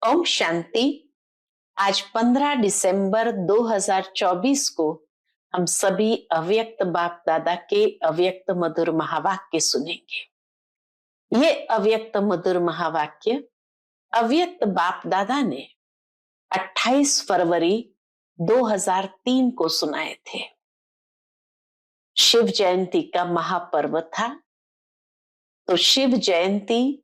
ओम शांति। आज 15 दिसंबर 2024 को हम सभी अव्यक्त बाप दादा के अव्यक्त मधुर महावाक्य सुनेंगे। ये अव्यक्त मधुर महावाक्य अव्यक्त बाप दादा ने 28 फरवरी 2003 को सुनाए थे। शिव जयंती का महापर्व था, तो शिव जयंती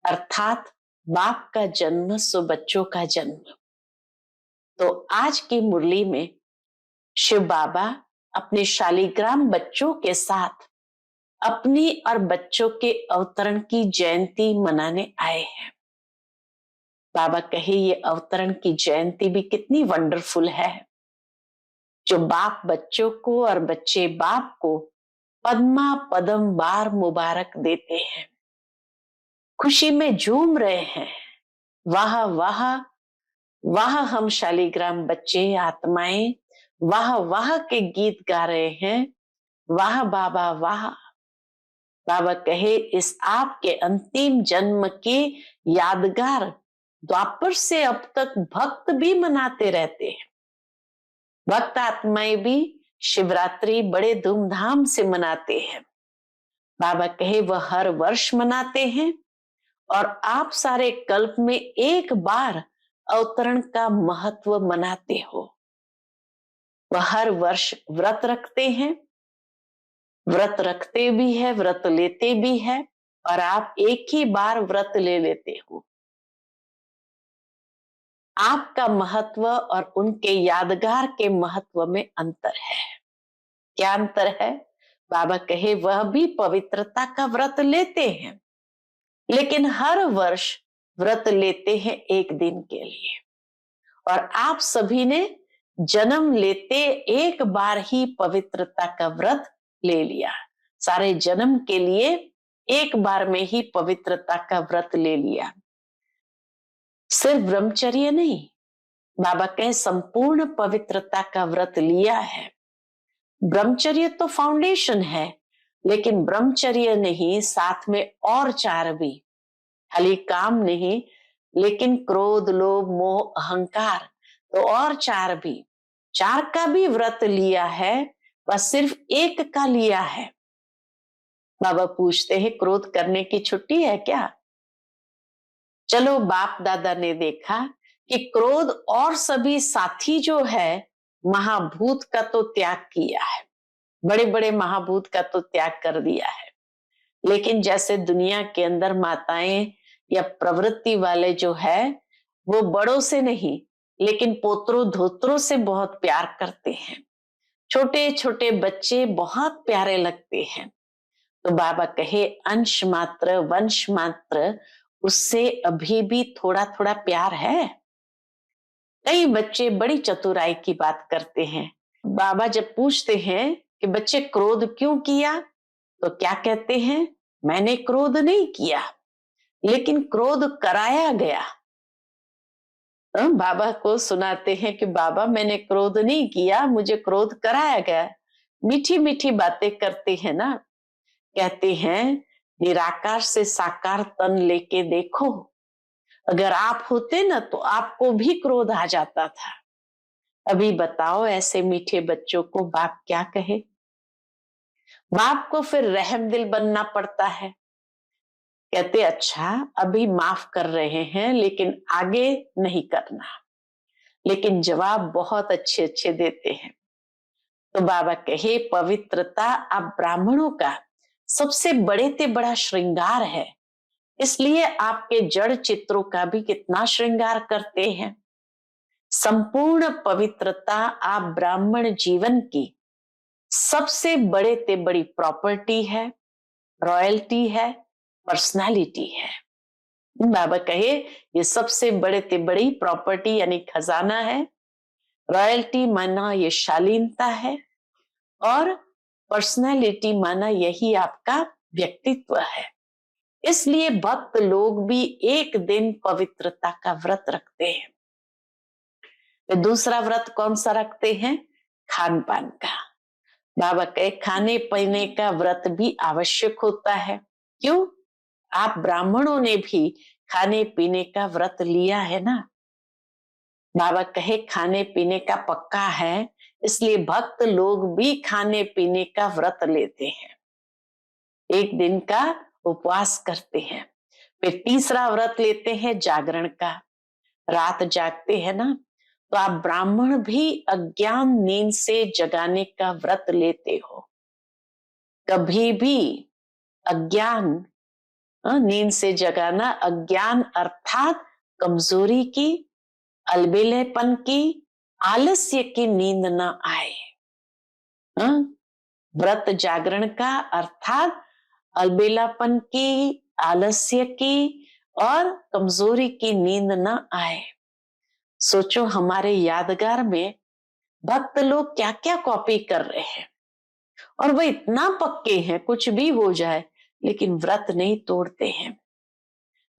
अर्थात बाप का जन्म सो बच्चों का जन्म। तो आज की मुरली में शिव बाबा अपने शालिग्राम बच्चों के साथ अपनी और बच्चों के अवतरण की जयंती मनाने आए हैं। बाबा कहे ये अवतरण की जयंती भी कितनी वंडरफुल है, जो बाप बच्चों को और बच्चे बाप को पद्मा पदम बार मुबारक देते हैं, खुशी में झूम रहे हैं। वाह वाह वाह, हम शालिग्राम बच्चे आत्माएं वाह वाह के गीत गा रहे हैं। वाह बाबा वाह। बाबा कहे इस आपके अंतिम जन्म के यादगार द्वापर से अब तक भक्त भी मनाते रहते हैं। भक्त आत्माएं भी शिवरात्रि बड़े धूमधाम से मनाते हैं। बाबा कहे वह हर वर्ष मनाते हैं और आप सारे कल्प में एक बार अवतरण का महत्व मनाते हो। वह हर वर्ष व्रत रखते हैं, व्रत रखते भी है, व्रत लेते भी है, और आप एक ही बार व्रत ले लेते हो। आपका महत्व और उनके यादगार के महत्व में अंतर है। क्या अंतर है? बाबा कहे वह भी पवित्रता का व्रत लेते हैं, लेकिन हर वर्ष व्रत लेते हैं एक दिन के लिए, और आप सभी ने जन्म लेते एक बार ही पवित्रता का व्रत ले लिया। सारे जन्म के लिए एक बार में ही पवित्रता का व्रत ले लिया। सिर्फ ब्रह्मचर्य नहीं, बाबा कहे संपूर्ण पवित्रता का व्रत लिया है। ब्रह्मचर्य तो फाउंडेशन है, लेकिन ब्रह्मचर्य नहीं, साथ में और 4 भी। खाली काम नहीं, लेकिन क्रोध लोभ मोह अहंकार तो और 4 भी। 4 का भी व्रत लिया है, बस सिर्फ एक का लिया है। बाबा पूछते हैं क्रोध करने की छुट्टी है क्या? चलो, बाप दादा ने देखा कि क्रोध और सभी साथी जो है महाभूत का तो त्याग किया है, बड़े बड़े महाभूत का तो त्याग कर दिया है, लेकिन जैसे दुनिया के अंदर माताएं या प्रवृत्ति वाले जो है वो बड़ों से नहीं, लेकिन पोत्रों धोत्रों से बहुत प्यार करते हैं। छोटे छोटे बच्चे बहुत प्यारे लगते हैं। तो बाबा कहे अंश मात्र वंश मात्र, उससे अभी भी थोड़ा थोड़ा प्यार है। कई बच्चे बड़ी चतुराई की बात करते हैं। बाबा जब पूछते हैं कि बच्चे क्रोध क्यों किया, तो क्या कहते हैं? मैंने क्रोध नहीं किया, लेकिन क्रोध कराया गया। बाबा को सुनाते हैं कि बाबा मैंने क्रोध नहीं किया, मुझे क्रोध कराया गया। मीठी मीठी बातें करते हैं ना। कहते हैं निराकार से साकार तन लेके देखो, अगर आप होते ना तो आपको भी क्रोध आ जाता था। अभी बताओ ऐसे मीठे बच्चों को बाप क्या कहे? बाप को फिर रहम दिल बनना पड़ता है। कहते अच्छा अभी माफ कर रहे हैं, लेकिन आगे नहीं करना। लेकिन जवाब बहुत अच्छे अच्छे देते हैं। तो बाबा कहे पवित्रता आप ब्राह्मणों का सबसे बड़े से बड़ा श्रृंगार है, इसलिए आपके जड़ चित्रों का भी कितना श्रृंगार करते हैं। संपूर्ण पवित्रता आप ब्राह्मण जीवन की सबसे बड़े से बड़ी प्रॉपर्टी है, रॉयल्टी है, पर्सनालिटी है। बाबा कहे ये सबसे बड़े से बड़ी प्रॉपर्टी यानी खजाना है। रॉयल्टी माना ये शालीनता है, और पर्सनालिटी माना यही आपका व्यक्तित्व है। इसलिए भक्त लोग भी एक दिन पवित्रता का व्रत रखते हैं। तो दूसरा व्रत कौन सा रखते हैं? खान पान का। बाबा कहे खाने पीने का व्रत भी आवश्यक होता है। क्यों? आप ब्राह्मणों ने भी खाने पीने का व्रत लिया है ना। बाबा कहे खाने पीने का पक्का है, इसलिए भक्त लोग भी खाने पीने का व्रत लेते हैं, एक दिन का उपवास करते हैं। फिर तीसरा व्रत लेते हैं जागरण का, रात जागते हैं ना। तो आप ब्राह्मण भी अज्ञान नींद से जगाने का व्रत लेते हो। कभी भी अज्ञान नींद से जगाना, अज्ञान अर्थात कमजोरी की, अलबेलेपन की, आलस्य की नींद न आए। व्रत जागरण का अर्थात अलबेलापन की, आलस्य की और कमजोरी की नींद न आए। सोचो हमारे यादगार में भक्त लोग क्या क्या कॉपी कर रहे हैं, और वो इतना पक्के हैं कुछ भी हो जाए लेकिन व्रत नहीं तोड़ते हैं।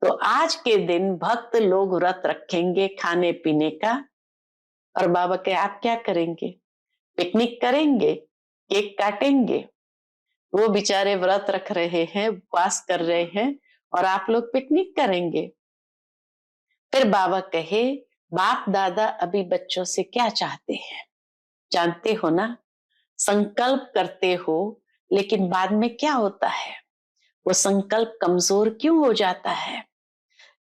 तो आज के दिन भक्त लोग व्रत रखेंगे खाने पीने का, और बाबा के आप क्या करेंगे? पिकनिक करेंगे, केक काटेंगे। वो बेचारे व्रत रख रहे हैं, उपवास कर रहे हैं, और आप लोग पिकनिक करेंगे। फिर बाबा कहे बाप दादा अभी बच्चों से क्या चाहते हैं जानते हो ना? संकल्प करते हो, लेकिन बाद में क्या होता है? वो संकल्प कमजोर क्यों हो जाता है?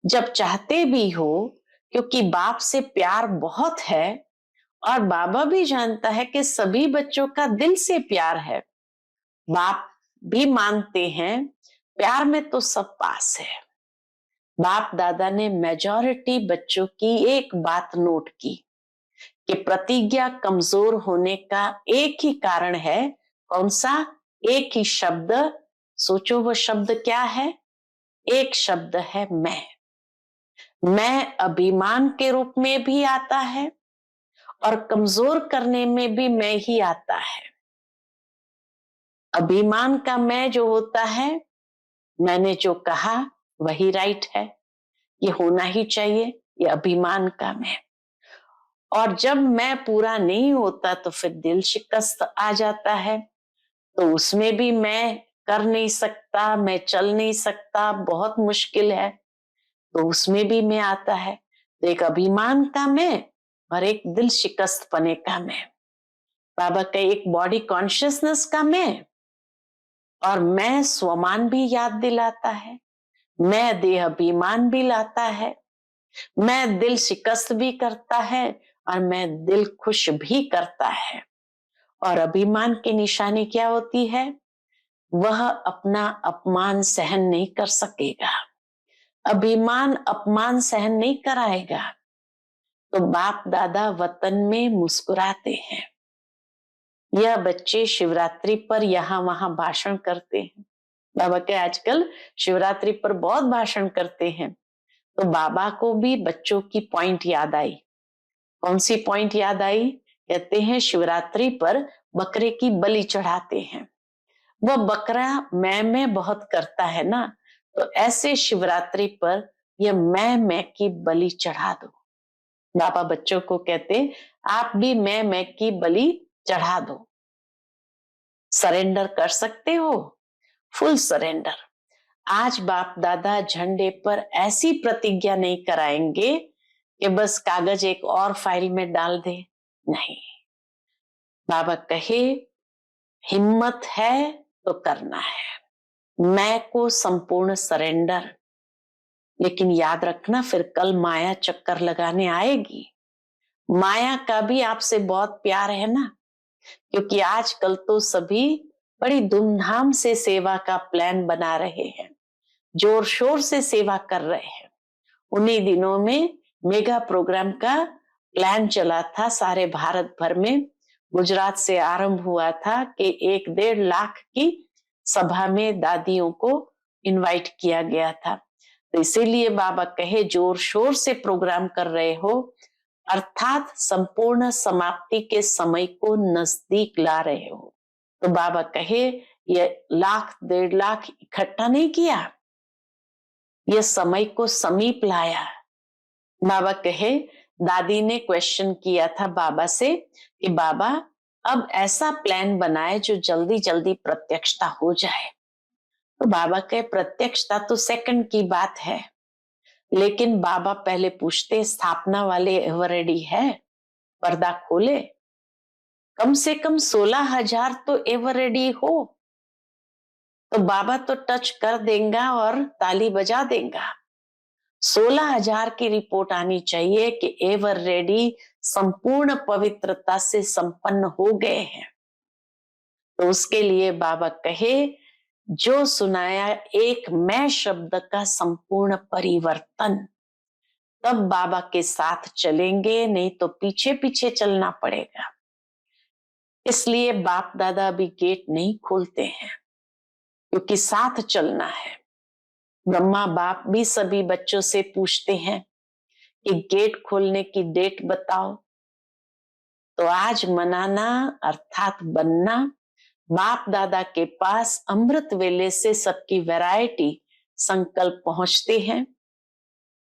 जब चाहते भी हो, क्योंकि बाप से प्यार बहुत है, और बाबा भी जानता है कि सभी बच्चों का दिल से प्यार है। बाप भी मानते हैं प्यार में तो सब पास है। बाप दादा ने मेजॉरिटी बच्चों की एक बात नोट की कि प्रतिज्ञा कमजोर होने का एक ही कारण है। कौन सा? एक ही शब्द। सोचो वो शब्द क्या है? एक शब्द है मैं अभिमान के रूप में भी आता है और कमजोर करने में भी मैं ही आता है। अभिमान का मैं जो होता है, मैंने जो कहा वही राइट है, ये होना ही चाहिए, ये अभिमान का मैं। और जब मैं पूरा नहीं होता तो फिर दिल शिकस्त आ जाता है, तो उसमें भी मैं कर नहीं सकता, मैं चल नहीं सकता, बहुत मुश्किल है, तो उसमें भी मैं आता है। तो एक अभिमान का मैं और एक दिल शिकस्त पने का मैं। बाबा का एक बॉडी कॉन्शियसनेस का मैं, और मैं स्वमान भी याद दिलाता है, मैं देह अभिमान भी लाता है, मैं दिल शिकस्त भी करता है, और मैं दिल खुश भी करता है। और अभिमान की निशानी क्या होती है? वह अपना अपमान सहन नहीं कर सकेगा, अभिमान अपमान सहन नहीं कराएगा। तो बाप दादा वतन में मुस्कुराते हैं। यह बच्चे शिवरात्रि पर यहाँ वहां भाषण करते हैं। बाबा के आजकल शिवरात्रि पर बहुत भाषण करते हैं। तो बाबा को भी बच्चों की पॉइंट याद आई। कौन सी पॉइंट याद आई? कहते हैं शिवरात्रि पर बकरे की बलि चढ़ाते हैं। वह बकरा मैं बहुत करता है ना, तो ऐसे शिवरात्रि पर यह मैं की बलि चढ़ा दो। बाबा बच्चों को कहते आप भी मैं की बलि चढ़ा दो। सरेंडर कर सकते हो, फुल सरेंडर। आज बाप दादा झंडे पर ऐसी प्रतिज्ञा नहीं कराएंगे कि बस कागज एक और फाइल में डाल दे, नहीं। बाबा कहे हिम्मत है तो करना है, मैं को संपूर्ण सरेंडर। लेकिन याद रखना फिर कल माया चक्कर लगाने आएगी। माया का भी आपसे बहुत प्यार है ना, क्योंकि आजकल तो सभी बड़ी धूमधाम से सेवा का प्लान बना रहे हैं, जोर शोर से सेवा कर रहे हैं। उन्हीं दिनों में मेगा प्रोग्राम का प्लान चला था सारे भारत भर में। गुजरात से आरंभ हुआ था कि 1-1.5 लाख की सभा में दादियों को इनवाइट किया गया था। तो इसीलिए बाबा कहे जोर शोर से प्रोग्राम कर रहे हो, अर्थात संपूर्ण समाप्ति के समय को नजदीक ला रहे हो। तो बाबा कहे ये 1-1.5 लाख इकट्ठा नहीं किया, ये समय को समीप लाया। बाबा कहे दादी ने क्वेश्चन किया था बाबा से कि बाबा अब ऐसा प्लान बनाए जो जल्दी जल्दी प्रत्यक्षता हो जाए। तो बाबा कहे प्रत्यक्षता तो सेकंड की बात है, लेकिन बाबा पहले पूछते, स्थापना वाले एवर रेडी है? पर्दा खोले। कम से कम 16,000 तो एवर रेडी हो, तो बाबा तो टच कर देगा और ताली बजा देगा। 16,000 की रिपोर्ट आनी चाहिए कि एवर रेडी संपूर्ण पवित्रता से संपन्न हो गए हैं। तो उसके लिए बाबा कहे, जो सुनाया एक मैं शब्द का संपूर्ण परिवर्तन, तब बाबा के साथ चलेंगे, नहीं तो पीछे पीछे चलना पड़ेगा। इसलिए बाप दादा अभी गेट नहीं खोलते हैं, क्योंकि साथ चलना है। ब्रह्मा बाप भी सभी बच्चों से पूछते हैं कि गेट खोलने की डेट बताओ। तो आज मनाना अर्थात बनना, बाप दादा के पास अमृत वेले से सबकी वैरायटी संकल्प पहुंचते हैं।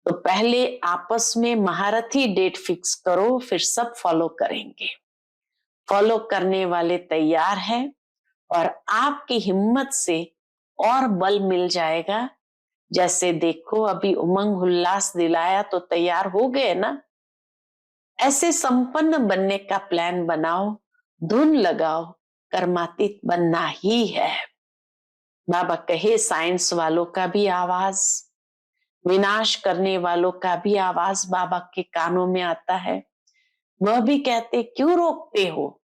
तो पहले आपस में महारथी डेट फिक्स करो, फिर सब फॉलो करेंगे। फॉलो करने वाले तैयार हैं और आपकी हिम्मत से और बल मिल जाएगा। जैसे देखो अभी उमंग उल्लास दिलाया तो तैयार हो गए ना। ऐसे संपन्न बनने का प्लान बनाओ, धुन लगाओ, कर्मातीत बनना ही है। बाबा कहे, साइंस वालों का भी आवाज, विनाश करने वालों का भी आवाज बाबा के कानों में आता है। वह भी कहते, क्यों रोकते हो?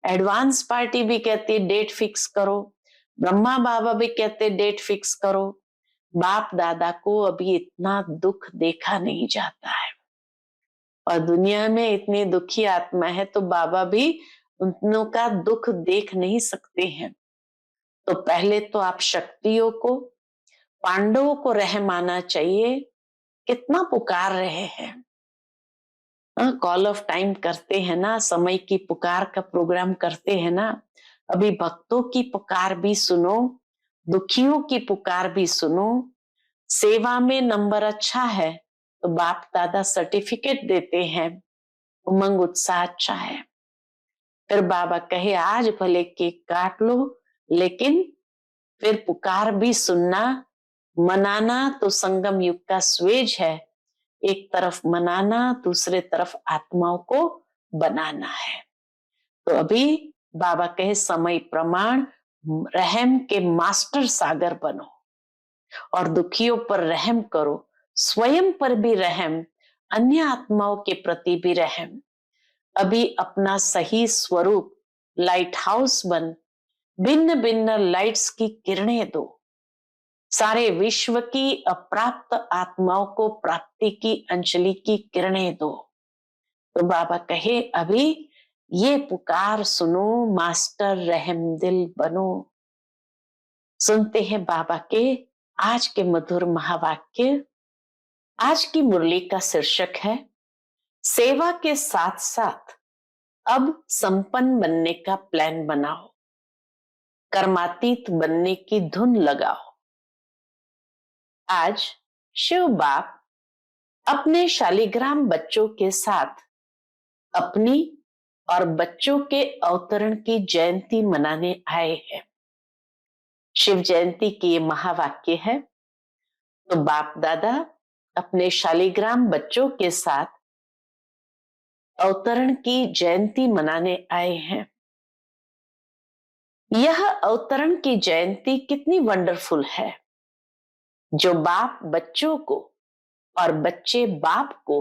एडवांस पार्टी भी कहती डेट फिक्स करो, ब्रह्मा बाबा भी कहते डेट फिक्स करो। बाप दादा को अभी इतना दुख देखा नहीं जाता है, और दुनिया में इतनी दुखी आत्मा है, तो बाबा भी उनों का दुख देख नहीं सकते हैं। तो पहले तो आप शक्तियों को, पांडवों को रहम आना चाहिए। कितना पुकार रहे हैं, कॉल ऑफ टाइम करते हैं ना, समय की पुकार का प्रोग्राम करते हैं ना। अभी भक्तों की पुकार भी सुनो, दुखियों की पुकार भी सुनो। सेवा में नंबर अच्छा है तो बाप दादा सर्टिफिकेट देते हैं, उमंग उत्साह अच्छा है। फिर बाबा कहे, आज भले केक काट लो, लेकिन फिर पुकार भी सुनना। मनाना तो संगम युग का स्वेज है, एक तरफ मनाना, दूसरे तरफ आत्माओं को बनाना है। तो अभी बाबा कहे, समय प्रमाण रहम के मास्टर सागर बनो और दुखियों पर रहम करो, स्वयं पर भी रहम, अन्य आत्माओं के प्रति भी रहम। अभी अपना सही स्वरूप लाइट हाउस बन, भिन्न भिन्न लाइट्स की किरणें दो, सारे विश्व की अप्राप्त आत्माओं को प्राप्ति की अंजलि की किरणें दो। तो बाबा कहे, अभी ये पुकार सुनो, मास्टर रहमदिल बनो। सुनते हैं बाबा के आज के मधुर महावाक्य। आज की मुरली का शीर्षक है, सेवा के साथ साथ अब संपन्न बनने का प्लान बनाओ, कर्मातीत बनने की धुन लगाओ। आज शिव बाप अपने शालिग्राम बच्चों के साथ अपनी और बच्चों के अवतरण की जयंती मनाने आए हैं। शिव जयंती की ये महावाक्य है। तो बाप दादा अपने शालिग्राम बच्चों के साथ अवतरण की जयंती मनाने आए हैं। यह अवतरण की जयंती कितनी वंडरफुल है, जो बाप बच्चों को और बच्चे बाप को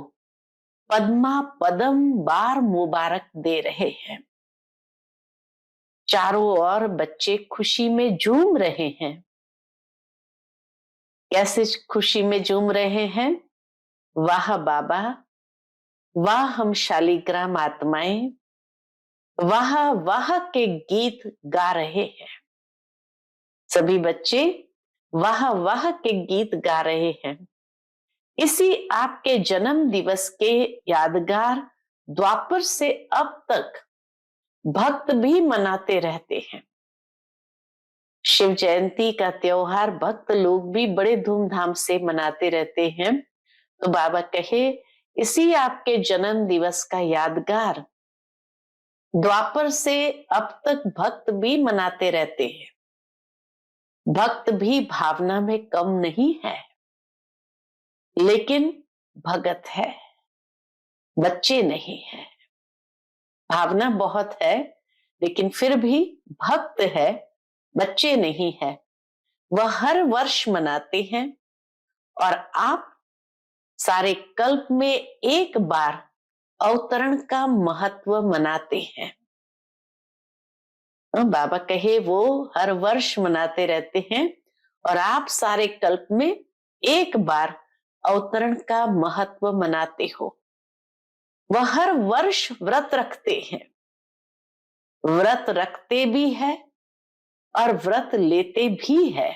पद्मा पदम बार मुबारक दे रहे हैं। चारों ओर बच्चे खुशी में झूम रहे हैं। कैसे खुशी में झूम रहे हैं? वाह बाबा, वाह हम शालिग्राम आत्माएं, वाह वाह के गीत गा रहे हैं। सभी बच्चे वाह वाह के गीत गा रहे हैं। इसी आपके जन्म दिवस के यादगार द्वापर से अब तक भक्त भी मनाते रहते हैं। शिव जयंती का त्योहार भक्त लोग भी बड़े धूमधाम से मनाते रहते हैं। तो बाबा कहे, इसी आपके जन्म दिवस का यादगार द्वापर से अब तक भक्त भी मनाते रहते हैं। भक्त भी भावना में कम नहीं है। लेकिन भगत है, बच्चे नहीं है। भावना बहुत है लेकिन फिर भी भक्त है, बच्चे नहीं है। वह हर वर्ष मनाते हैं और आप सारे कल्प में एक बार अवतरण का महत्व मनाते हैं। बाबा कहे वो हर वर्ष मनाते रहते हैं और आप सारे कल्प में एक बार अवतरण का महत्व मनाते हो। वह हर वर्ष व्रत रखते हैं, व्रत रखते भी है और व्रत लेते भी है।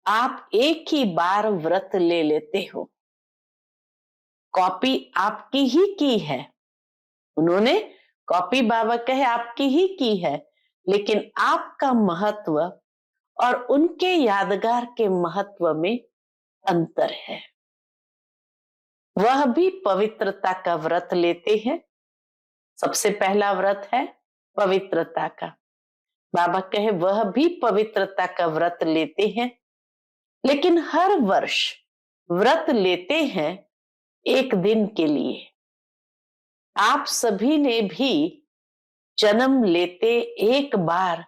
आप एक ही बार व्रत ले लेते हो। कॉपी आपकी ही की है, उन्होंने कॉपी बाबा कहे आपकी ही की है, लेकिन आपका महत्व और उनके यादगार के महत्व में अंतर है। वह भी पवित्रता का व्रत लेते हैं। सबसे पहला व्रत है पवित्रता का। बाबा कहे वह भी पवित्रता का व्रत लेते हैं, लेकिन हर वर्ष व्रत लेते हैं एक दिन के लिए। आप सभी ने भी जन्म लेते एक बार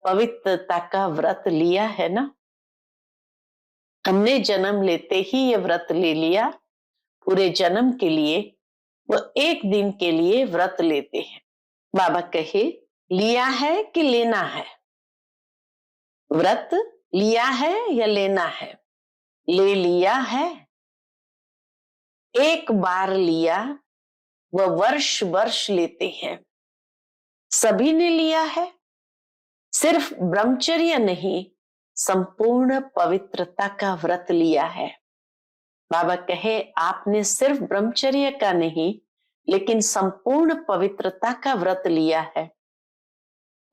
पवित्रता का व्रत लिया है ना। हमने जन्म लेते ही ये व्रत ले लिया। पूरे जन्म के लिए वो एक दिन के लिए व्रत लेते हैं। बाबा कहे लिया है कि लेना है? व्रत लिया है या लेना है? ले लिया है। एक बार लिया, वह वर्ष वर्ष लेते हैं। सभी ने लिया है। सिर्फ ब्रह्मचर्य नहीं, संपूर्ण पवित्रता का व्रत लिया है। बाबा कहे आपने सिर्फ ब्रह्मचर्य का नहीं, लेकिन संपूर्ण पवित्रता का व्रत लिया है।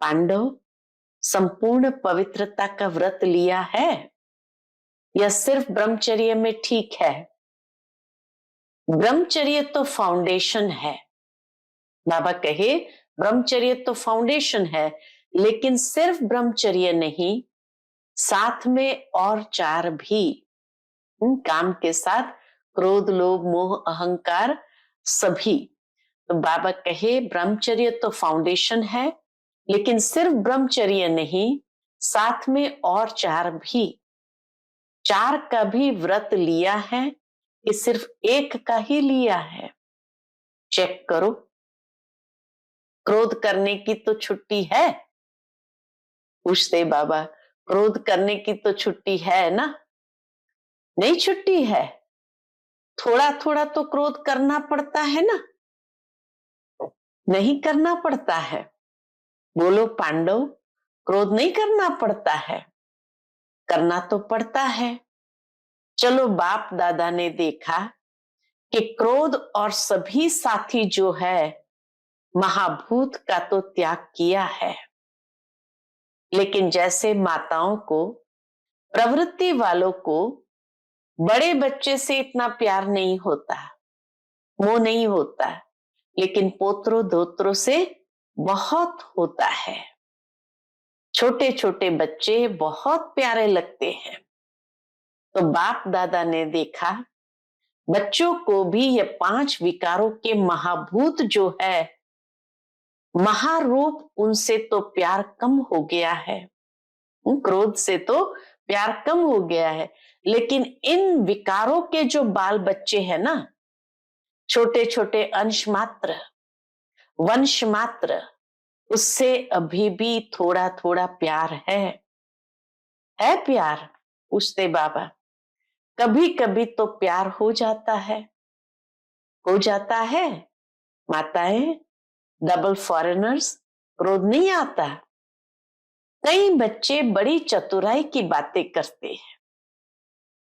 पांडव संपूर्ण पवित्रता का व्रत लिया है या सिर्फ ब्रह्मचर्य में ठीक है? ब्रह्मचर्य तो फाउंडेशन है। बाबा कहे ब्रह्मचर्य तो फाउंडेशन है, लेकिन सिर्फ ब्रह्मचर्य नहीं, साथ में और 4 भी। काम के साथ क्रोध, लोभ, मोह, अहंकार सभी। तो बाबा कहे ब्रह्मचर्य तो फाउंडेशन है, लेकिन सिर्फ ब्रह्मचर्य नहीं, साथ में और 4 भी। 4 का भी व्रत लिया है कि सिर्फ एक का ही लिया है? चेक करो। क्रोध करने की तो छुट्टी है? पूछते बाबा, क्रोध करने की तो छुट्टी है ना? नहीं छुट्टी है। थोड़ा थोड़ा तो क्रोध करना पड़ता है ना? नहीं करना पड़ता है? बोलो पांडव, क्रोध नहीं करना पड़ता है? करना तो पड़ता है। चलो बाप दादा ने देखा कि क्रोध और सभी साथी जो है महाभूत का तो त्याग किया है, लेकिन जैसे माताओं को, प्रवृत्ति वालों को बड़े बच्चे से इतना प्यार नहीं होता, मोह नहीं होता, लेकिन पोत्रों धोत्रों से बहुत होता है। छोटे छोटे बच्चे बहुत प्यारे लगते हैं। तो बाप दादा ने देखा बच्चों को भी ये 5 विकारों के महाभूत जो है, महारूप, उनसे तो प्यार कम हो गया है। क्रोध से तो प्यार कम हो गया है, लेकिन इन विकारों के जो बाल बच्चे हैं ना, छोटे छोटे अंश मात्र, वंश मात्र, उससे अभी भी थोड़ा थोड़ा प्यार है प्यार? पूछते बाबा। कभी कभी तो प्यार हो जाता है, हो जाता है। माताएं, डबल फॉरेनर्स, क्रोध नहीं आता। कई बच्चे बड़ी चतुराई की बातें करते हैं।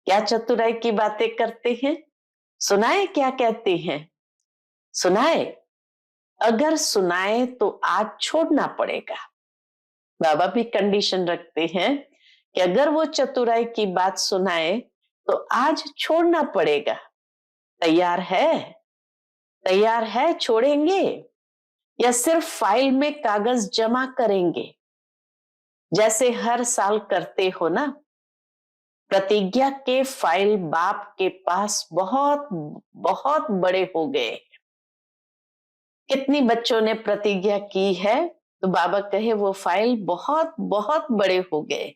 क्या चतुराई की बातें करते हैं? सुनाए क्या कहते हैं? सुनाए? अगर सुनाए तो आज छोड़ना पड़ेगा। बाबा भी कंडीशन रखते हैं कि अगर वो चतुराई की बात सुनाए तो आज छोड़ना पड़ेगा। तैयार है? तैयार है? छोड़ेंगे या सिर्फ फाइल में कागज जमा करेंगे जैसे हर साल करते हो ना? प्रतिज्ञा के फाइल बाप के पास बहुत बहुत बड़े हो गए। कितनी बच्चों ने प्रतिज्ञा की है, तो बाबा कहे वो फाइल बहुत बहुत बड़े हो गए।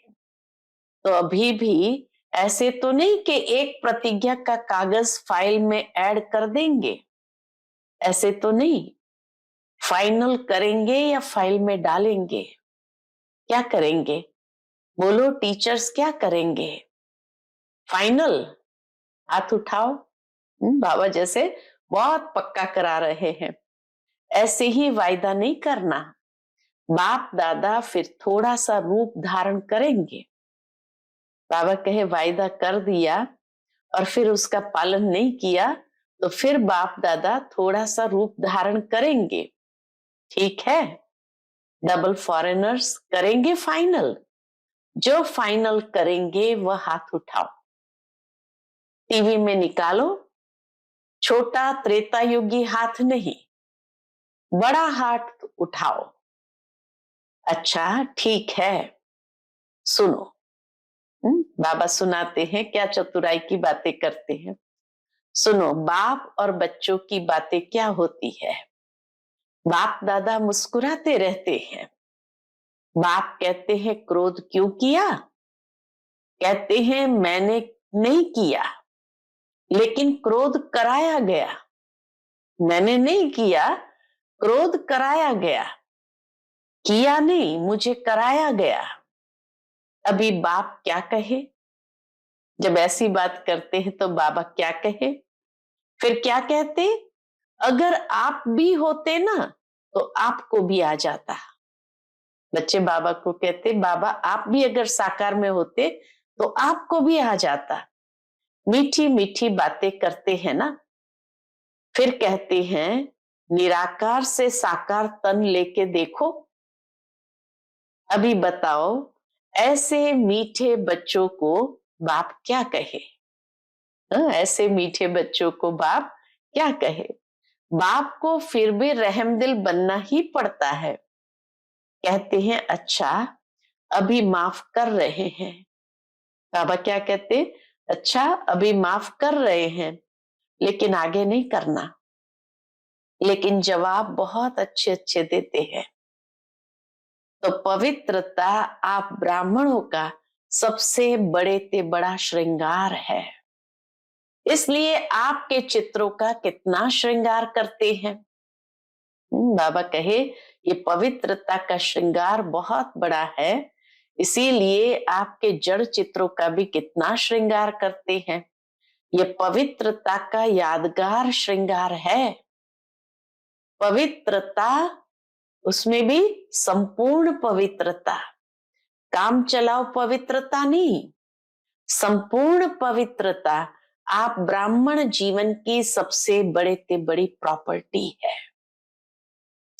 तो अभी भी ऐसे तो नहीं कि एक प्रतिज्ञा का कागज फाइल में ऐड कर देंगे, ऐसे तो नहीं। फाइनल करेंगे या फाइल में डालेंगे? क्या करेंगे? बोलो टीचर्स, क्या करेंगे? फाइनल? हाथ उठाओ। बाबा जैसे बहुत पक्का करा रहे हैं। ऐसे ही वायदा नहीं करना। बाप दादा फिर थोड़ा सा रूप धारण करेंगे। बाबा कहे वायदा कर दिया और फिर उसका पालन नहीं किया, तो फिर बाप दादा थोड़ा सा रूप धारण करेंगे। ठीक है, डबल फॉरेनर्स करेंगे फाइनल। जो फाइनल करेंगे वह हाथ उठाओ। टीवी में निकालो, छोटा त्रेता युगी हाथ नहीं, बड़ा हाथ उठाओ। अच्छा ठीक है, सुनो। बाबा सुनाते हैं, क्या चतुराई की बातें करते हैं। सुनो, बाप और बच्चों की बातें क्या होती है। बाप दादा मुस्कुराते रहते हैं। बाप कहते हैं क्रोध क्यों किया? कहते हैं मैंने नहीं किया, लेकिन क्रोध कराया गया। मैंने नहीं किया, क्रोध कराया गया। किया नहीं, मुझे कराया गया। अभी बाप क्या कहे? जब ऐसी बात करते हैं तो बाबा क्या कहे? फिर क्या कहते? अगर आप भी होते ना तो आपको भी आ जाता। बच्चे बाबा को कहते बाबा आप भी अगर साकार में होते तो आपको भी आ जाता। मीठी मीठी बातें करते हैं ना। फिर कहते हैं निराकार से साकार तन लेके देखो। अभी बताओ, ऐसे मीठे बच्चों को बाप क्या कहे? ऐसे मीठे बच्चों को बाप क्या कहे? बाप को फिर भी रहमदिल बनना ही पड़ता है। कहते हैं अच्छा अभी माफ कर रहे हैं। बाबा क्या कहते? अच्छा अभी माफ कर रहे हैं, लेकिन आगे नहीं करना। लेकिन जवाब बहुत अच्छे अच्छे देते हैं। तो पवित्रता आप ब्राह्मणों का सबसे बड़े ते बड़ा श्रृंगार है। इसलिए आपके चित्रों का कितना श्रृंगार करते हैं। बाबा कहे ये पवित्रता का श्रृंगार बहुत बड़ा है, इसीलिए आपके जड़ चित्रों का भी कितना श्रृंगार करते हैं। ये पवित्रता का यादगार श्रृंगार है। पवित्रता, उसमें भी संपूर्ण पवित्रता, काम चलाओ पवित्रता नहीं, संपूर्ण पवित्रता आप ब्राह्मण जीवन की सबसे बड़े ते बड़ी प्रॉपर्टी है।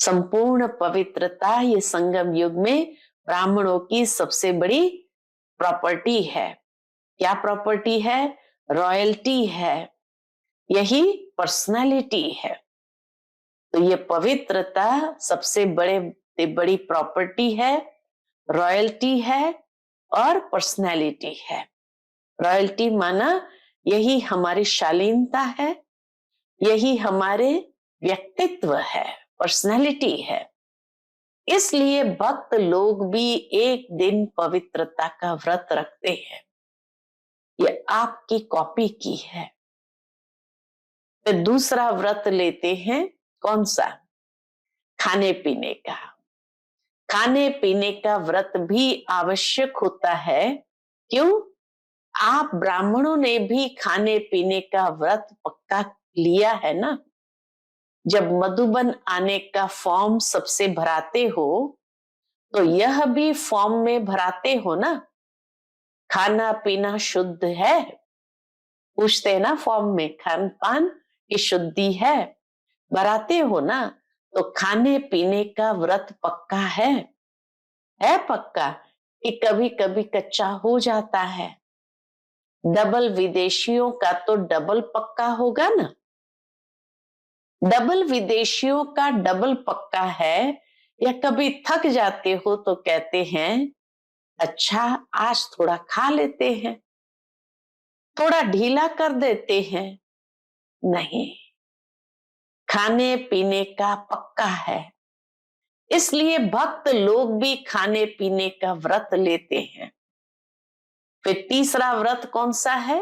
संपूर्ण पवित्रता ये संगम युग में ब्राह्मणों की सबसे बड़ी प्रॉपर्टी है। क्या प्रॉपर्टी है? रॉयल्टी है, यही पर्सनालिटी है। तो ये पवित्रता सबसे बड़ी प्रॉपर्टी है, रॉयल्टी है और पर्सनालिटी है। रॉयल्टी माना यही हमारी शालीनता है, यही हमारे व्यक्तित्व है, पर्सनालिटी है। इसलिए भक्त लोग भी एक दिन पवित्रता का व्रत रखते हैं। ये आपकी कॉपी की है। फिर दूसरा व्रत लेते हैं, कौन सा? खाने पीने का। खाने पीने का व्रत भी आवश्यक होता है। क्यों? आप ब्राह्मणों ने भी खाने पीने का व्रत पक्का लिया है ना। जब मधुबन आने का फॉर्म सबसे भराते हो तो यह भी फॉर्म में भराते हो ना। खाना पीना शुद्ध है, पूछते हैं ना फॉर्म में, खान पान की शुद्धि है, भराते हो ना। तो खाने पीने का व्रत पक्का है पक्का कि कभी कभी कच्चा हो जाता है। डबल विदेशियों का तो डबल पक्का होगा ना। डबल विदेशियों का डबल पक्का है। या कभी थक जाते हो तो कहते हैं अच्छा आज थोड़ा खा लेते हैं। थोड़ा ढीला कर देते हैं? नहीं, खाने पीने का पक्का है। इसलिए भक्त लोग भी खाने पीने का व्रत लेते हैं। फिर तीसरा व्रत कौन सा है?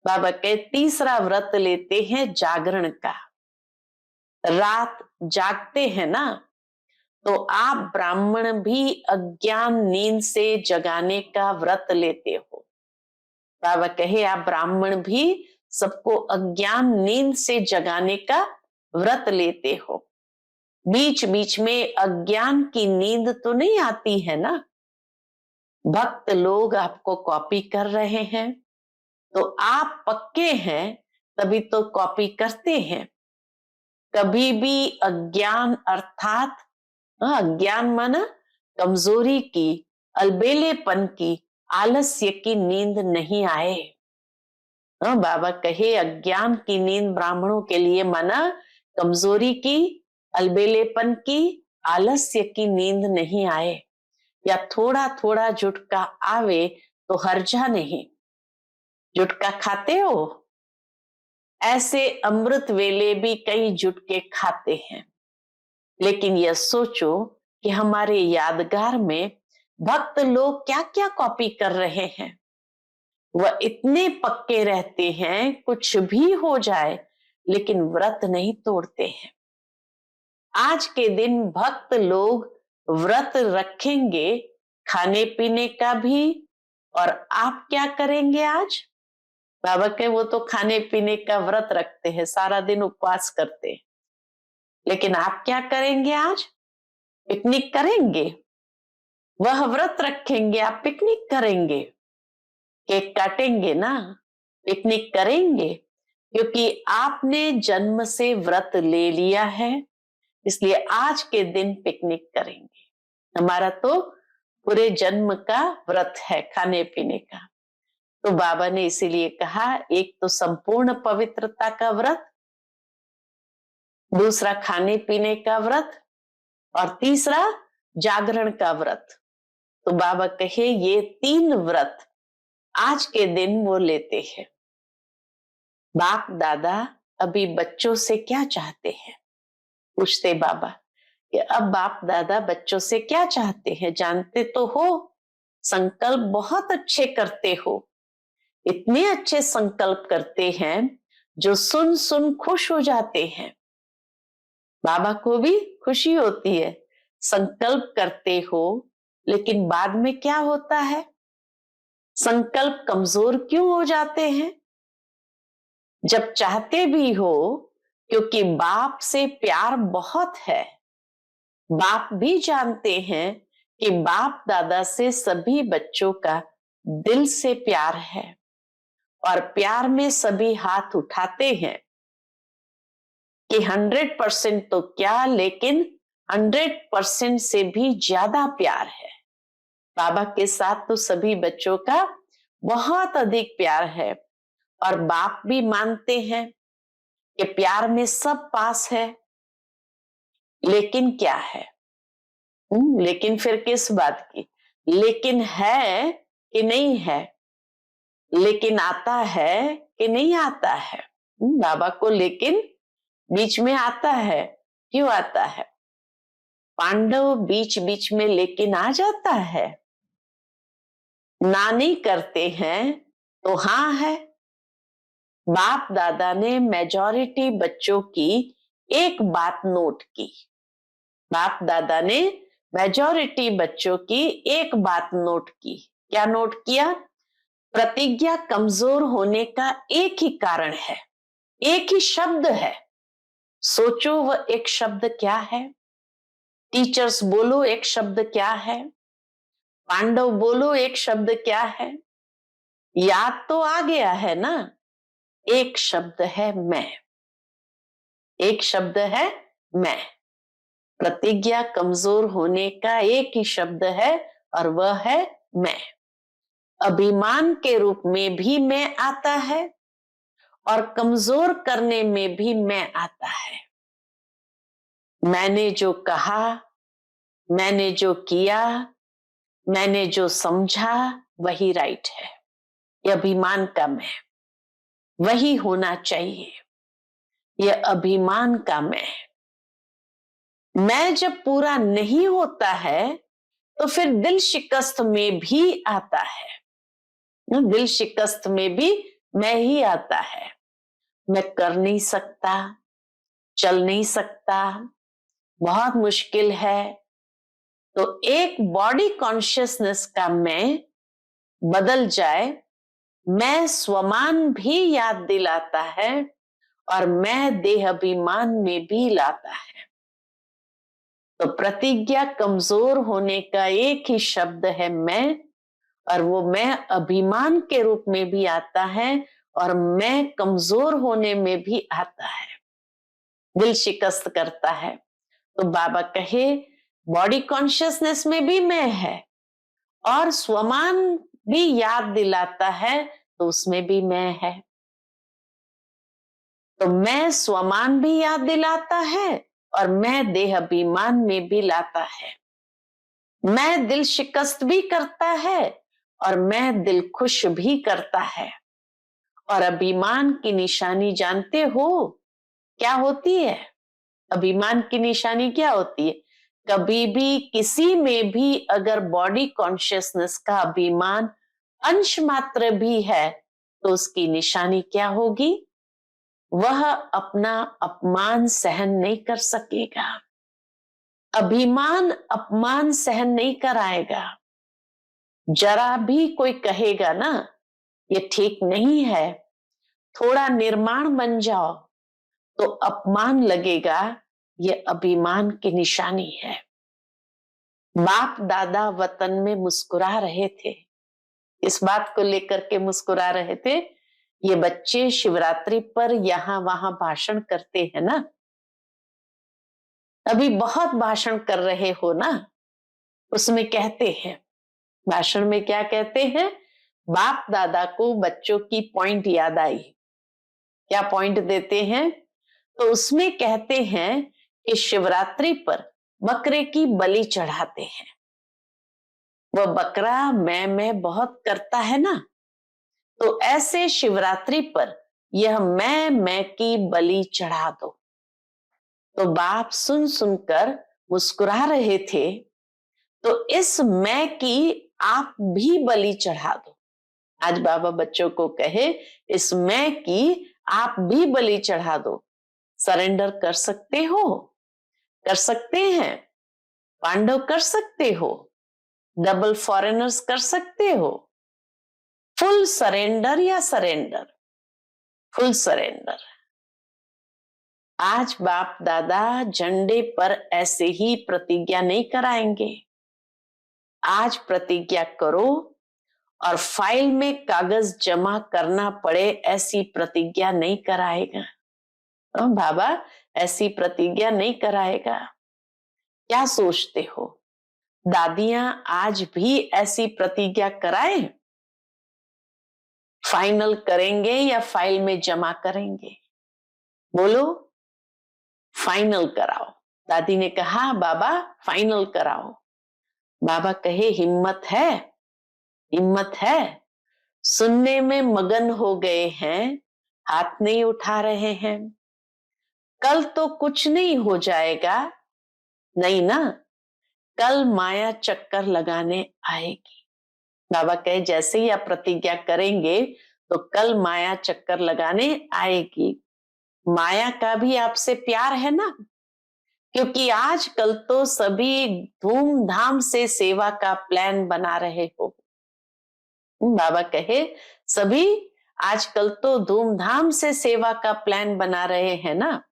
बाबा के तीसरा व्रत लेते हैं जागरण का। रात जागते हैं ना, तो आप ब्राह्मण भी अज्ञान नींद से जगाने का व्रत लेते हो। बाबा कहे आप ब्राह्मण भी सबको अज्ञान नींद से जगाने का व्रत लेते हो। बीच बीच में अज्ञान की नींद तो नहीं आती है ना? भक्त लोग आपको कॉपी कर रहे हैं, तो आप पक्के हैं तभी तो कॉपी करते हैं। कभी भी अज्ञान अर्थात अज्ञान माना कमजोरी की, अलबेलेपन की, आलस्य की नींद नहीं आए। बाबा कहे अज्ञान की नींद ब्राह्मणों के लिए माना कमजोरी की, अलबेलेपन की, आलस्य की नींद नहीं आए, या थोड़ा थोड़ा झुटका आवे तो हर्जा नहीं। झुटका खाते हो? ऐसे अमृत वेले भी कई झुटके खाते हैं, लेकिन यह सोचो कि हमारे यादगार में भक्त लोग क्या क्या कॉपी कर रहे हैं। वह इतने पक्के रहते हैं कुछ भी हो जाए, लेकिन व्रत नहीं तोड़ते हैं। आज के दिन भक्त लोग व्रत रखेंगे खाने पीने का भी। और आप क्या करेंगे आज? बाबा के वो तो खाने पीने का व्रत रखते हैं, सारा दिन उपवास करते हैं, लेकिन आप क्या करेंगे आज? पिकनिक करेंगे? वह व्रत रखेंगे, आप पिकनिक करेंगे? केक काटेंगे ना, पिकनिक करेंगे, क्योंकि आपने जन्म से व्रत ले लिया है, इसलिए आज के दिन पिकनिक करेंगे। हमारा तो पूरे जन्म का व्रत है खाने पीने का। तो बाबा ने इसीलिए कहा एक तो संपूर्ण पवित्रता का व्रत, दूसरा खाने पीने का व्रत, और तीसरा जागरण का व्रत। तो बाबा कहे ये 3 व्रत आज के दिन वो लेते हैं। बाप दादा अभी बच्चों से क्या चाहते हैं? पूछते बाबा कि अब बाप दादा बच्चों से क्या चाहते हैं? जानते तो हो, संकल्प बहुत अच्छे करते हो, इतने अच्छे संकल्प करते हैं जो सुन सुन खुश हो जाते हैं। बाबा को भी खुशी होती है, संकल्प करते हो, लेकिन बाद में क्या होता है? संकल्प कमजोर क्यों हो जाते हैं? जब चाहते भी हो, क्योंकि बाप से प्यार बहुत है। बाप भी जानते हैं कि बाप दादा से सभी बच्चों का दिल से प्यार है, और प्यार में सभी हाथ उठाते हैं कि 100% तो क्या, लेकिन 100% से भी ज्यादा प्यार है। बाबा के साथ तो सभी बच्चों का बहुत अधिक प्यार है, और बाप भी मानते हैं कि प्यार में सब पास है। लेकिन क्या है? लेकिन फिर किस बात की? लेकिन है कि नहीं है? लेकिन आता है कि नहीं आता है? बाबा को लेकिन बीच में आता है। क्यों आता है? पांडव बीच बीच में लेकिन आ जाता है। ना नहीं करते हैं तो हाँ है। बाप दादा ने मेजॉरिटी बच्चों की एक बात नोट की। बाप दादा ने मेजॉरिटी बच्चों की एक बात नोट की। क्या नोट किया? प्रतिज्ञा कमजोर होने का एक ही कारण है, एक ही शब्द है। सोचो वह एक शब्द क्या है? टीचर्स बोलो एक शब्द क्या है? पांडव बोलो एक शब्द क्या है? याद तो आ गया है ना? एक शब्द है मैं। एक शब्द है मैं। प्रतिज्ञा कमजोर होने का एक ही शब्द है, और वह है मैं। अभिमान के रूप में भी मैं आता है, और कमजोर करने में भी मैं आता है। मैंने जो कहा, मैंने जो किया, मैंने जो समझा, वही राइट है। ये अभिमान का मैं, वही होना चाहिए, ये अभिमान का मैं जब पूरा नहीं होता है तो फिर दिल शिकस्त में भी आता है, दिल शिकस्त में भी मैं ही आता है। मैं कर नहीं सकता, चल नहीं सकता, बहुत मुश्किल है। तो एक बॉडी कॉन्शियसनेस का मैं बदल जाए, मैं स्वमान भी याद दिलाता है और मैं देहाभिमान में भी लाता है। तो प्रतिज्ञा कमजोर होने का एक ही शब्द है मैं, और वो मैं अभिमान के रूप में भी आता है और मैं कमजोर होने में भी आता है, दिल शिकस्त करता है। तो बाबा कहे बॉडी कॉन्शियसनेस में भी मैं है और स्वमान भी याद दिलाता है, तो उसमें भी मैं है। तो मैं स्वमान भी याद दिलाता है और मैं देह अभिमान में भी लाता है। मैं दिल शिकस्त भी करता है और मैं दिल खुश भी करता है। और अभिमान की निशानी जानते हो क्या होती है? अभिमान की निशानी क्या होती है? कभी भी किसी में भी अगर बॉडी कॉन्शियसनेस का अभिमान अंश मात्र भी है तो उसकी निशानी क्या होगी? वह अपना अपमान सहन नहीं कर सकेगा। अभिमान अपमान सहन नहीं कराएगा। जरा भी कोई कहेगा ना ये ठीक नहीं है, थोड़ा निर्माण बन जाओ, तो अपमान लगेगा, ये अभिमान की निशानी है। बाप दादा वतन में मुस्कुरा रहे थे, इस बात को लेकर के मुस्कुरा रहे थे। ये बच्चे शिवरात्रि पर यहां वहां भाषण करते हैं ना, अभी बहुत भाषण कर रहे हो ना, उसमें कहते हैं, भाषण में क्या कहते हैं? बाप दादा को बच्चों की पॉइंट याद आई। क्या पॉइंट देते हैं? तो उसमें कहते हैं कि शिवरात्रि पर बकरे की बलि चढ़ाते हैं। वह बकरा मैं बहुत करता है ना, तो ऐसे शिवरात्रि पर यह मैं की बलि चढ़ा दो। तो बाप सुन सुनकर मुस्कुरा रहे थे। तो इस मैं की आप भी बलि चढ़ा दो। आज बाबा बच्चों को कहे इस मैं की आप भी बलि चढ़ा दो। सरेंडर कर सकते हो? कर सकते हैं? पांडव कर सकते हो? डबल फॉरेनर्स कर सकते हो? फुल सरेंडर या सरेंडर? Full surrender. आज बाप दादा झंडे पर ऐसे ही प्रतिज्ञा नहीं कराएंगे। आज प्रतिज्ञा करो और फाइल में कागज जमा करना पड़े ऐसी प्रतिज्ञा नहीं कराएगा। बाबा ऐसी प्रतिज्ञा नहीं कराएगा। क्या सोचते हो दादियां आज भी ऐसी प्रतिज्ञा कराए? फाइनल करेंगे या फाइल में जमा करेंगे? बोलो, फाइनल कराओ। दादी ने कहा बाबा फाइनल कराओ। बाबा कहे हिम्मत है? हिम्मत है? सुनने में मगन हो गए हैं, हाथ नहीं उठा रहे हैं। कल तो कुछ नहीं हो जाएगा, नहीं ना, कल माया चक्कर लगाने आएगी। बाबा कहे जैसे ही आप प्रतिज्ञा करेंगे तो कल माया चक्कर लगाने आएगी। माया का भी आपसे प्यार है ना, क्योंकि आजकल तो सभी धूमधाम से सेवा का प्लान बना रहे हो। बाबा कहे सभी आजकल तो धूमधाम से सेवा का प्लान बना रहे हैं ना।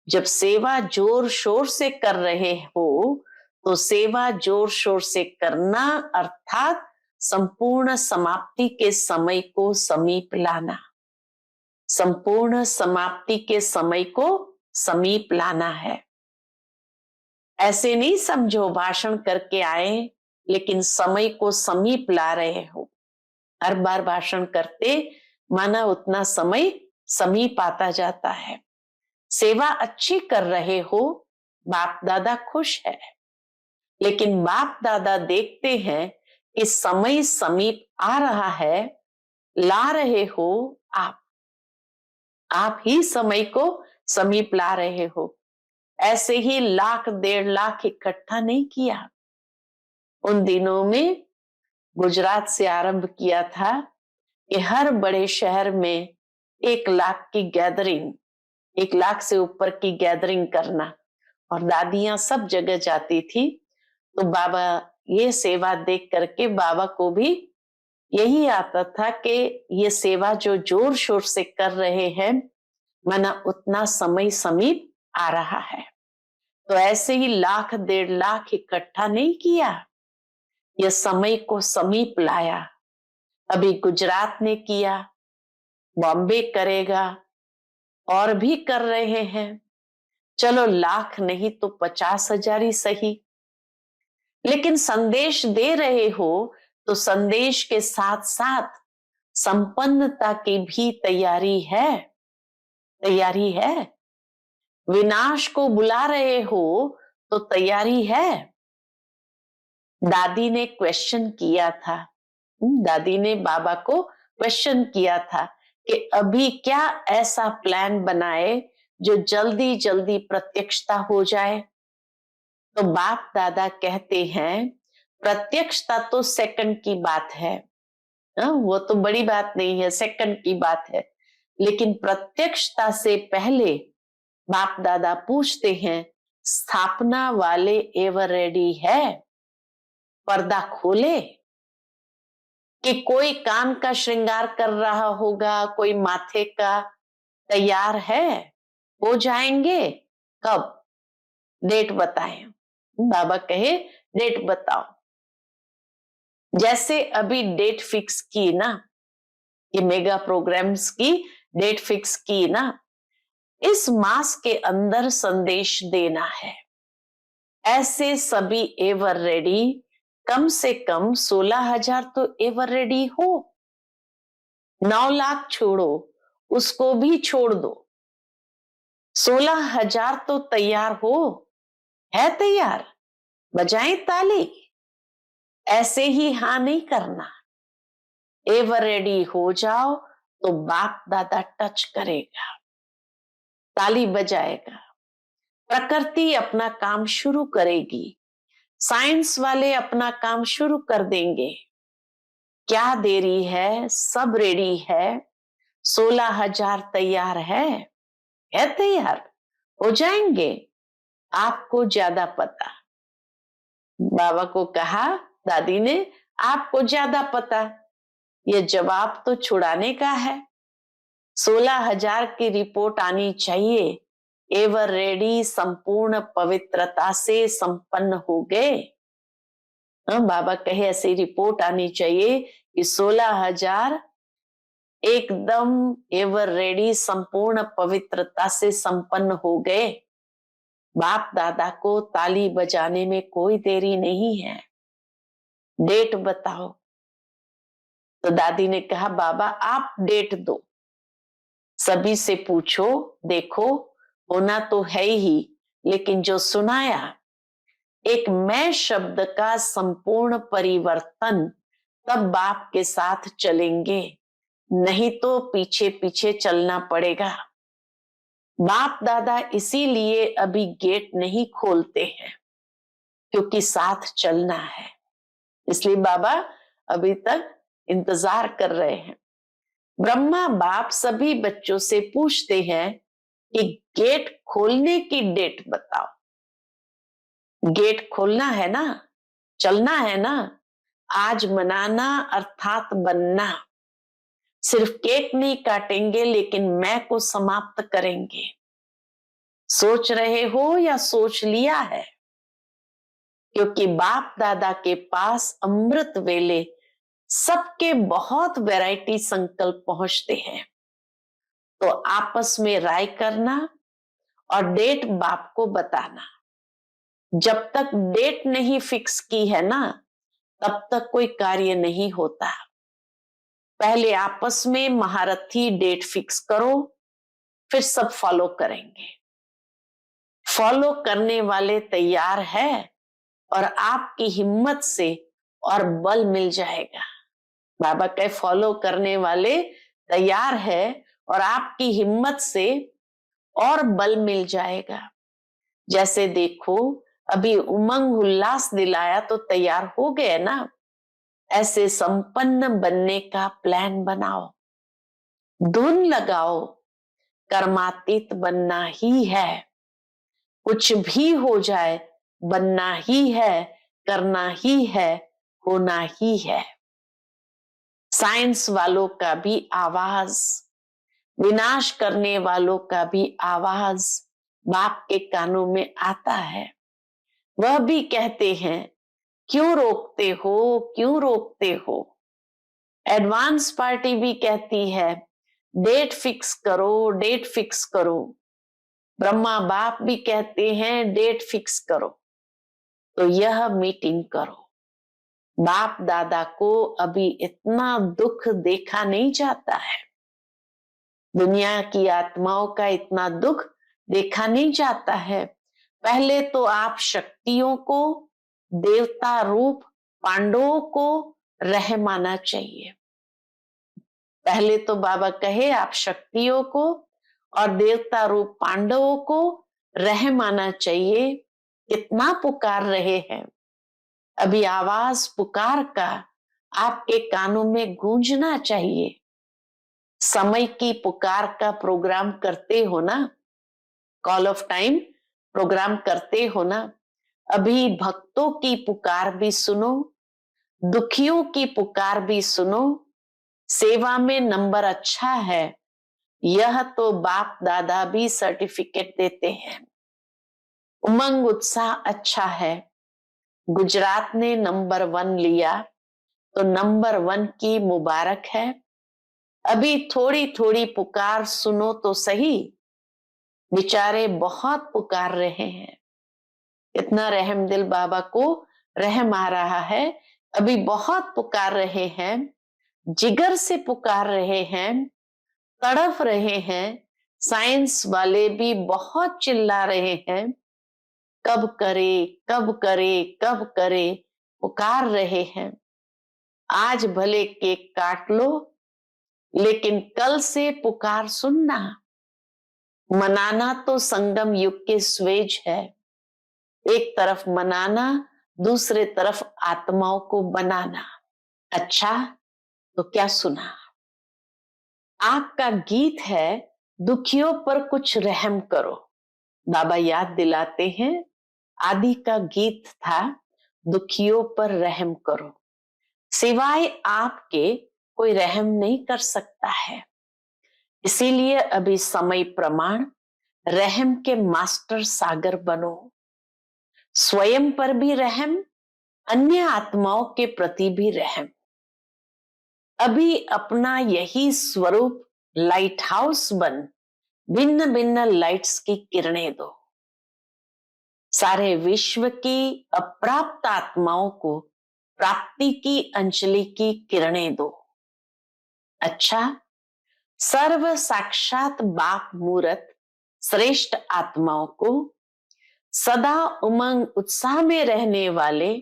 जब सेवा जोर शोर से कर रहे हो तो सेवा जोर शोर से करना अर्थात संपूर्ण समाप्ति के समय को समीप लाना। संपूर्ण समाप्ति के समय को समीप लाना है। ऐसे नहीं समझो भाषण करके आए लेकिन समय को समीप ला रहे हो। हर बार भाषण करते माना उतना समय समीप आता जाता है। सेवा अच्छी कर रहे हो, बाप दादा खुश है, लेकिन बाप दादा देखते हैं कि समय समीप आ रहा है ला रहे हो आप ही समय को समीप ला रहे हो। ऐसे ही लाख 1.5 लाख इकट्ठा नहीं किया। उन दिनों में गुजरात से आरंभ किया था कि हर बड़े शहर में 1 लाख की गैदरिंग, 1 लाख से ऊपर की गैदरिंग करना, और दादियां सब जगह जाती थी। तो बाबा ये सेवा देख करके बाबा को भी यही आता था कि ये सेवा जो जोर शोर से कर रहे हैं, माना उतना समय समीप आ रहा है। तो ऐसे ही 1 लाख 1.5 लाख इकट्ठा नहीं किया, ये समय को समीप लाया। अभी गुजरात ने किया, बॉम्बे करेगा, और भी कर रहे हैं। चलो 1 लाख नहीं तो 50,000 ही सही, लेकिन संदेश दे रहे हो तो संदेश के साथ साथ संपन्नता की भी तैयारी है। विनाश को बुला रहे हो तो तैयारी है। दादी ने क्वेश्चन किया था, दादी ने बाबा को क्वेश्चन किया था कि अभी क्या ऐसा प्लान बनाए जो जल्दी जल्दी प्रत्यक्षता हो जाए। तो बाप दादा कहते हैं प्रत्यक्षता तो सेकंड की बात है, वो तो बड़ी बात नहीं है, सेकंड की बात है। लेकिन प्रत्यक्षता से पहले बाप दादा पूछते हैं, स्थापना वाले एवर रेडी है? पर्दा खोले कि कोई कान का श्रृंगार कर रहा होगा, कोई माथे का तैयार है, हो जाएंगे कब? डेट बताएं। बाबा कहे डेट बताओ। जैसे अभी डेट फिक्स की ना, ये मेगा प्रोग्राम्स की डेट फिक्स की ना, इस मास के अंदर संदेश देना है। ऐसे सभी एवर रेडी, कम से कम 16,000 तो एवर रेडी हो। 9 लाख छोड़ो, उसको भी छोड़ दो, 16,000 तो तैयार हो, है तैयार? बजाएं ताली। ऐसे ही हाँ नहीं करना, एवर रेडी हो जाओ तो बाप दादा टच करेगा, ताली बजाएगा, प्रकृति अपना काम शुरू करेगी, साइंस वाले अपना काम शुरू कर देंगे। क्या देरी है, सब रेडी है, 16,000 तैयार है तैयार, हो जाएंगे। आपको ज्यादा पता। बाबा को कहा दादी ने, आपको ज्यादा पता, ये जवाब तो छुड़ाने का है। 16,000 की रिपोर्ट आनी चाहिए, एवर रेडी संपूर्ण पवित्रता से संपन्न हो गए। बाबा कहे ऐसी रिपोर्ट आनी चाहिए कि 16,000 एकदम एवर रेडी संपूर्ण पवित्रता से संपन्न हो गए। बाप दादा को ताली बजाने में कोई देरी नहीं है, डेट बताओ। तो दादी ने कहा बाबा आप डेट दो, सभी से पूछो, देखो होना तो है ही, लेकिन जो सुनाया एक मैं शब्द का संपूर्ण परिवर्तन, तब बाप के साथ चलेंगे, नहीं तो पीछे पीछे चलना पड़ेगा। बाप दादा इसीलिए अभी गेट नहीं खोलते हैं, क्योंकि साथ चलना है। इसलिए बाबा अभी तक इंतजार कर रहे हैं। ब्रह्मा बाप सभी बच्चों से पूछते हैं कि गेट खोलने की डेट बताओ। गेट खोलना है ना, चलना है ना, आज मनाना अर्थात बनना। सिर्फ केक नहीं काटेंगे, लेकिन मैं को समाप्त करेंगे। सोच रहे हो या सोच लिया है? क्योंकि बाप दादा के पास अमृत वेले सबके बहुत वैरायटी संकल्प पहुंचते हैं। तो आपस में राय करना और डेट बाप को बताना। जब तक डेट नहीं फिक्स की है ना, तब तक कोई कार्य नहीं होता। पहले आपस में महारथी डेट फिक्स करो, फिर सब फॉलो करेंगे। फॉलो करने वाले तैयार है और आपकी हिम्मत से और बल मिल जाएगा। बाबा के फॉलो करने वाले तैयार है और आपकी हिम्मत से और बल मिल जाएगा। जैसे देखो अभी उमंग उल्लास दिलाया तो तैयार हो गए ना, ऐसे संपन्न बनने का प्लान बनाओ, धुन लगाओ, कर्मातीत बनना ही है। कुछ भी हो जाए बनना ही है, करना ही है, होना ही है। साइंस वालों का भी आवाज, विनाश करने वालों का भी आवाज बाप के कानों में आता है। वह भी कहते हैं क्यों रोकते हो, क्यों रोकते हो। एडवांस पार्टी भी कहती है डेट फिक्स करो, डेट फिक्स करो। ब्रह्मा बाप भी कहते हैं डेट फिक्स करो। तो यह मीटिंग करो। बाप दादा को अभी इतना दुख देखा नहीं जाता है, दुनिया की आत्माओं का इतना दुख देखा नहीं जाता है। पहले तो आप शक्तियों को, देवता रूप पांडवों को रहमाना चाहिए। पहले तो बाबा कहे आप शक्तियों को और देवता रूप पांडवों को रहमाना चाहिए। कितना पुकार रहे हैं, अभी आवाज पुकार का आपके कानों में गूंजना चाहिए। समय की पुकार का प्रोग्राम करते हो ना, कॉल ऑफ टाइम प्रोग्राम करते हो ना। अभी भक्तों की पुकार भी सुनो, दुखियों की पुकार भी सुनो। सेवा में नंबर अच्छा है, यह तो बाप दादा भी सर्टिफिकेट देते हैं। उमंग उत्साह अच्छा है, गुजरात ने नंबर 1 लिया तो नंबर 1 की मुबारक है। अभी थोड़ी थोड़ी पुकार सुनो तो सही, बेचारे बहुत पुकार रहे हैं। इतना रहम दिल बाबा को रहम आ रहा है, अभी बहुत पुकार रहे हैं, जिगर से पुकार रहे हैं, तड़फ रहे हैं। साइंस वाले भी बहुत चिल्ला रहे हैं, कब करे, कब करे, कब करे, पुकार रहे हैं। आज भले केक काट लो, लेकिन कल से पुकार सुनना। मनाना तो संगम युग के स्वेज है, एक तरफ मनाना, दूसरे तरफ आत्माओं को बनाना। अच्छा तो क्या सुना, आपका गीत है दुखियों पर कुछ रहम करो। बाबा याद दिलाते हैं आदि का गीत था दुखियों पर रहम करो, सिवाय आपके कोई रहम नहीं कर सकता है। इसीलिए अभी समय प्रमाण रहम के मास्टर सागर बनो। स्वयं पर भी रहम, अन्य आत्माओं के प्रति भी रहम। अभी अपना यही स्वरूप लाइट हाउस बन भिन्न भिन्न लाइट्स की किरणें दो। सारे विश्व की अप्राप्त आत्माओं को प्राप्ति की अंजलि की किरणें दो। अच्छा, सर्व साक्षात बाप मूरत श्रेष्ठ आत्माओं को, सदा उमंग उत्साह में रहने वाले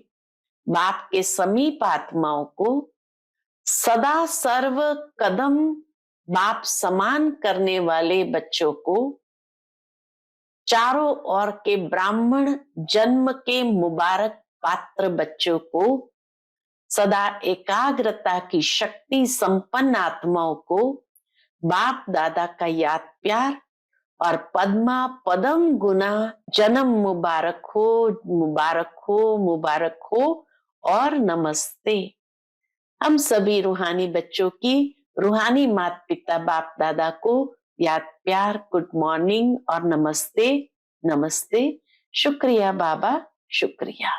बाप के समीप आत्माओं को, सदा सर्व कदम बाप समान करने वाले बच्चों को, चारों ओर के ब्राह्मण जन्म के मुबारक पात्र बच्चों को, सदा एकाग्रता की शक्ति संपन्न आत्माओं को बाप दादा का याद प्यार और पद्मा पदम गुना जन्म मुबारक हो, मुबारक हो, मुबारक हो और नमस्ते। हम सभी रूहानी बच्चों की रूहानी माता पिता बाप दादा को याद प्यार, गुड मॉर्निंग और नमस्ते, नमस्ते। शुक्रिया बाबा, शुक्रिया।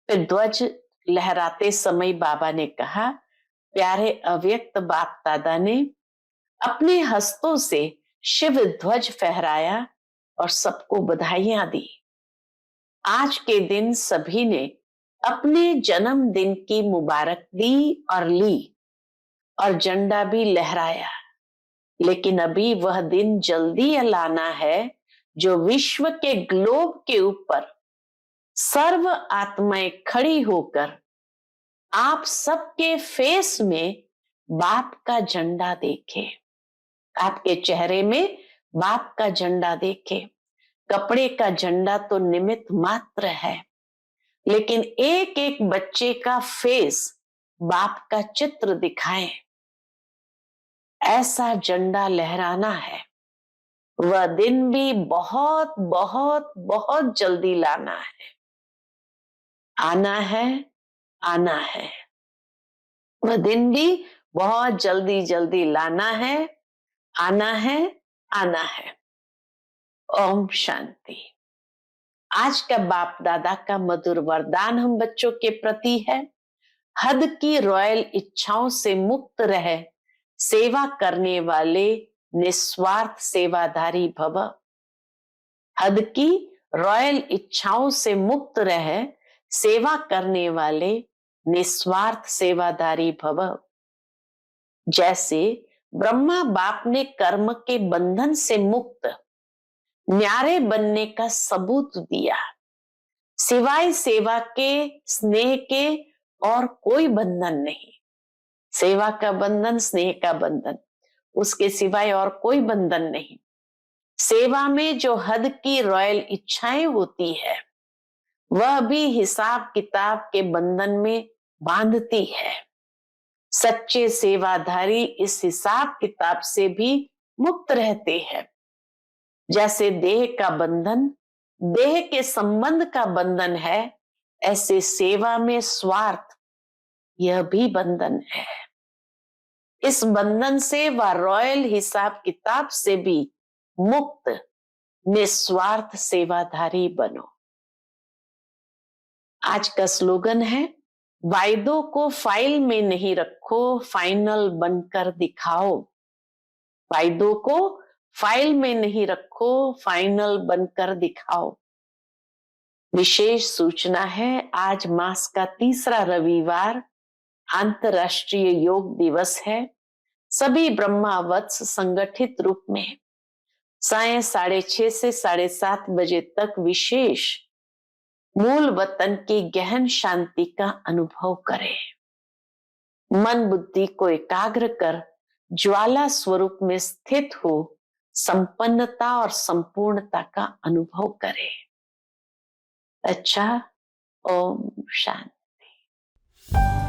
फिर ध्वज लहराते समय बाबा ने कहा, प्यारे अव्यक्त बाप दादा ने अपने हस्तों से शिव ध्वज फहराया और सबको बधाइयां दी। आज के दिन सभी ने अपने जन्मदिन की मुबारक दी और ली और झंडा भी लहराया। लेकिन अभी वह दिन जल्दी लाना है जो विश्व के ग्लोब के ऊपर सर्व आत्माएं खड़ी होकर आप सबके फेस में बाप का झंडा देखें, आपके चेहरे में बाप का झंडा देखें। कपड़े का झंडा तो निमित्त मात्र है, लेकिन एक एक बच्चे का फेस बाप का चित्र दिखाएं, ऐसा झंडा लहराना है। वह दिन भी बहुत बहुत बहुत जल्दी लाना है, आना है, आना है। वह दिन भी बहुत जल्दी जल्दी लाना है, आना है, आना है। ओम शांति। आज का बाप दादा का मधुर वरदान हम बच्चों के प्रति है, हद की रॉयल इच्छाओं से मुक्त रहे, सेवा करने वाले निस्वार्थ सेवाधारी भव। हद की रॉयल इच्छाओं से मुक्त रहे, सेवा करने वाले निस्वार्थ सेवाधारी भव। जैसे ब्रह्मा बाप ने कर्म के बंधन से मुक्त न्यारे बनने का सबूत दिया, सिवाय सेवा के, स्नेह के और कोई बंधन नहीं। सेवा का बंधन, स्नेह का बंधन, उसके सिवाय और कोई बंधन नहीं। सेवा में जो हद की रॉयल इच्छाएं होती है, वह भी हिसाब किताब के बंधन में बांधती है। सच्चे सेवाधारी इस हिसाब किताब से भी मुक्त रहते हैं। जैसे देह का बंधन देह के संबंध का बंधन है, ऐसे सेवा में स्वार्थ यह भी बंधन है। इस बंधन से वह रॉयल हिसाब किताब से भी मुक्त निस्वार्थ सेवाधारी बनो। आज का स्लोगन है, वायदों को फाइल में नहीं रखो, फाइनल बनकर दिखाओ। वायदों को फाइल में नहीं रखो, फाइनल बनकर दिखाओ। विशेष सूचना है, आज मास का तीसरा रविवार अंतर्राष्ट्रीय योग दिवस है। सभी ब्रह्मावत्स संगठित रूप में साय 6:30 से 7:30 बजे तक विशेष मूल वतन की गहन शांति का अनुभव करें। मन बुद्धि को एकाग्र कर ज्वाला स्वरूप में स्थित हो संपन्नता और संपूर्णता का अनुभव करें। अच्छा, ओम शांति।